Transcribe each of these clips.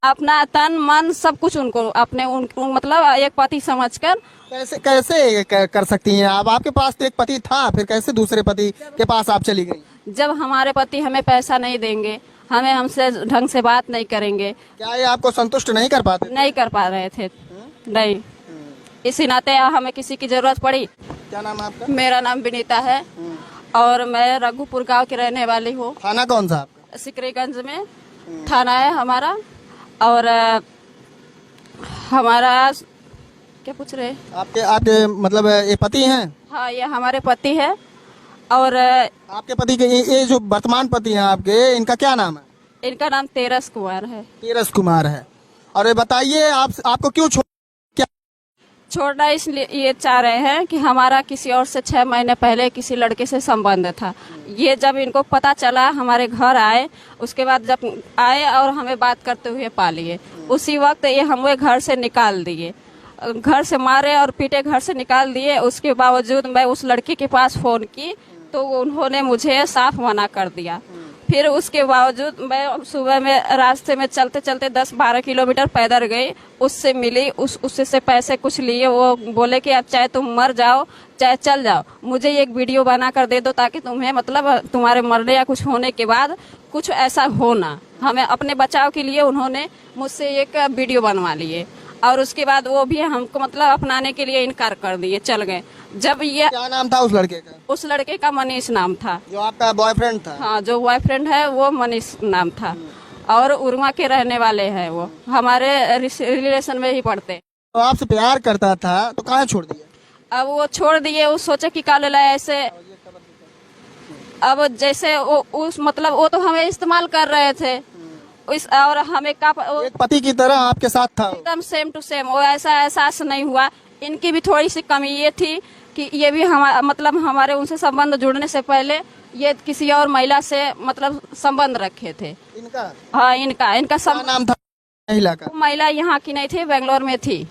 अपना तन मन सब कुछ उनको अपने मतलब एक पति समझकर। कैसे कैसे कर सकती हैं आप? आपके पास तो एक पति था, फिर कैसे दूसरे पति के पास आप चली गई? जब हमारे पति हमें पैसा नहीं देंगे, हमें हमसे ढंग से बात नहीं करेंगे, क्या ये आपको संतुष्ट नहीं कर पाते? नहीं कर पा रहे थे, नहीं, इसी नाते हमें किसी की जरूरत पड़ी। क्या नाम है आपका? मेरा नाम विनीता है और मैं रघुपुर गांव की रहने वाली हूँ। थाना कौन सा आपका? सिकरीगंज में थाना है हमारा। और हमारा क्या पूछ रहे? आपके आपके मतलब ये पति हैं? हाँ, ये हमारे पति है। और आपके पति के ये जो वर्तमान पति हैं आपके, इनका क्या नाम है? इनका नाम तेरस कुमार है। तेरस कुमार है। और ये बताइए आपको क्यों छोड़ना इसलिए ये चाह रहे हैं कि हमारा किसी और से 6 महीने पहले किसी लड़के से संबंध था। ये जब इनको पता चला, हमारे घर आए, उसके बाद जब आए और हमें बात करते हुए पा लिए, उसी वक्त ये हमें घर से निकाल दिए, घर से मारे और पीटे, घर से निकाल दिए। उसके बावजूद मैं उस लड़के के पास फोन की तो उन्होंने मुझे साफ मना कर दिया। फिर उसके बावजूद मैं सुबह में रास्ते में चलते चलते 10-12 किलोमीटर पैदल गई, उससे मिली, उससे से पैसे कुछ लिए। वो बोले कि अब चाहे तुम मर जाओ चाहे चल जाओ, मुझे एक वीडियो बना कर दे दो ताकि तुम्हें मतलब तुम्हारे मरने या कुछ होने के बाद कुछ ऐसा हो ना। हमें अपने बचाव के लिए उन्होंने मुझसे एक वीडियो बनवा लिए और उसके बाद वो भी हमको मतलब अपनाने के लिए इनकार कर दिए, चल गए। जब ये क्या नाम था उस लड़के का? उस लड़के का मनीष नाम था। जो आपका बॉयफ्रेंड था? हाँ, जो बॉयफ्रेंड है वो मनीष नाम था और उरमा के रहने वाले हैं। वो हमारे रिलेशन में ही पड़ते। तो आपसे प्यार करता था तो कहाँ छोड़ दिया? अब वो छोड़ दिए, वो सोचे कि काले लाए ऐसे। अब जैसे वो उस मतलब वो तो हमें इस्तेमाल कर रहे थे इस, और हमें का एक पति की तरह आपके साथ था? एकदम सेम टू सेम। वो ऐसा एहसास नहीं हुआ। इनकी भी थोड़ी सी कमी ये थी कि ये भी मतलब हमारे उनसे संबंध जुड़ने से पहले ये किसी और महिला से मतलब संबंध रखे थे। इनका? हाँ, इनका क्या नाम था महिला का? महिला यहाँ की नहीं थी, बेंगलोर में थी।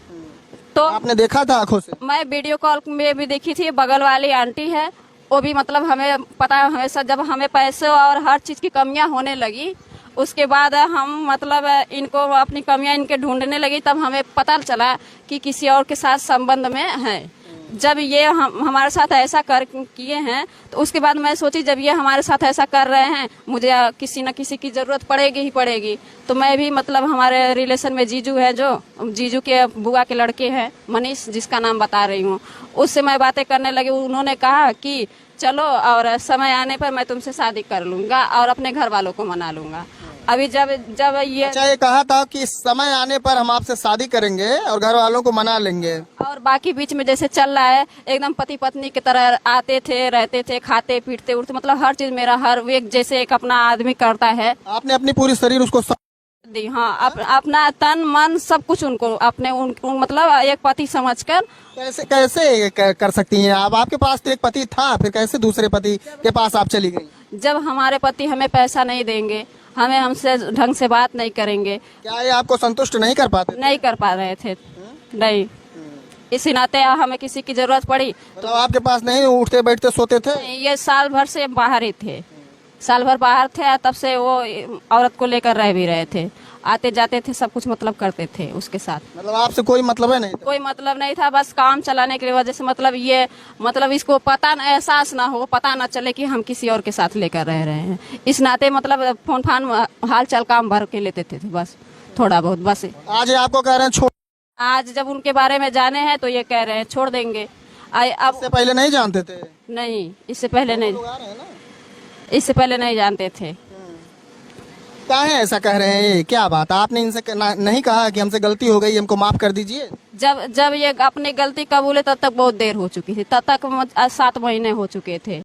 तो आपने देखा था आंखों से? मैं वीडियो कॉल में भी देखी थी। बगल वाली आंटी है, वो भी मतलब हमें पता है। हमेशा जब हमें पैसे और हर चीज की कमियां होने लगी, उसके बाद हम मतलब इनको अपनी कमियां इनके ढूंढने लगी, तब हमें पता चला कि किसी और के साथ संबंध में है। जब ये हमारे साथ ऐसा किए हैं तो उसके बाद मैं सोची जब ये हमारे साथ ऐसा कर रहे हैं, मुझे किसी न किसी की जरूरत पड़ेगी ही पड़ेगी। तो मैं भी मतलब हमारे रिलेशन में जीजू है, जो जीजू के बुआ के लड़के हैं मनीष, जिसका नाम बता रही हूँ, उससे मैं बातें करने लगी। उन्होंने कहा कि चलो और समय आने पर मैं तुमसे शादी कर लूंगा और अपने घर वालों को मना लूंगा। अभी जब ये अच्छा, ये कहा था कि समय आने पर हम आपसे शादी करेंगे और घर वालों को मना लेंगे। और बाकी बीच में जैसे चल रहा है, एकदम पति पत्नी की तरह आते थे, रहते थे, खाते पीटते उठते, मतलब हर चीज मेरा हर एक जैसे एक अपना आदमी करता है। आपने अपनी पूरी शरीर उसको दी? हाँ, अपना तन मन सब कुछ उनको अपने मतलब एक पति समझकर। कैसे कैसे कर सकती हैं आप? आपके पास तो एक पति था, फिर कैसे दूसरे पति के पास आप चली गई? जब हमारे पति हमें पैसा नहीं देंगे, हमें हमसे ढंग से बात नहीं करेंगे। क्या ये आपको संतुष्ट नहीं कर पाते? नहीं कर पा रहे थे, नहीं, इसी नाते हमें किसी की जरूरत पड़ी। तो आपके पास नहीं उठते बैठते सोते थे? ये साल भर से बाहर ही थे, साल भर बाहर थे, तब से वो औरत को लेकर रह भी रहे थे, आते जाते थे, सब कुछ मतलब करते थे उसके साथ। मतलब आपसे कोई मतलब है नहीं था? कोई मतलब नहीं था, बस काम चलाने की वजह से मतलब ये मतलब इसको पता न एहसास ना हो, पता ना चले कि हम किसी और के साथ लेकर रह रहे हैं। इस नाते मतलब फोन फान हाल चाल काम भर के लेते थे बस, थोड़ा बहुत बस। आज आपको कह रहे हैं छोड़? आज जब उनके बारे में जाने हैं तो ये कह रहे हैं छोड़ देंगे। अब इससे पहले नहीं जानते थे? नहीं, इससे पहले नहीं, इससे पहले नहीं जानते थे। क्या है ऐसा कह रहे हैं? क्या बात? आपने इनसे नहीं कहा कि हमसे गलती हो गई, हमको माफ कर दीजिए? जब ये अपनी गलती कबूले तब तक बहुत देर हो चुकी थी, तब तक 7 महीने हो चुके थे।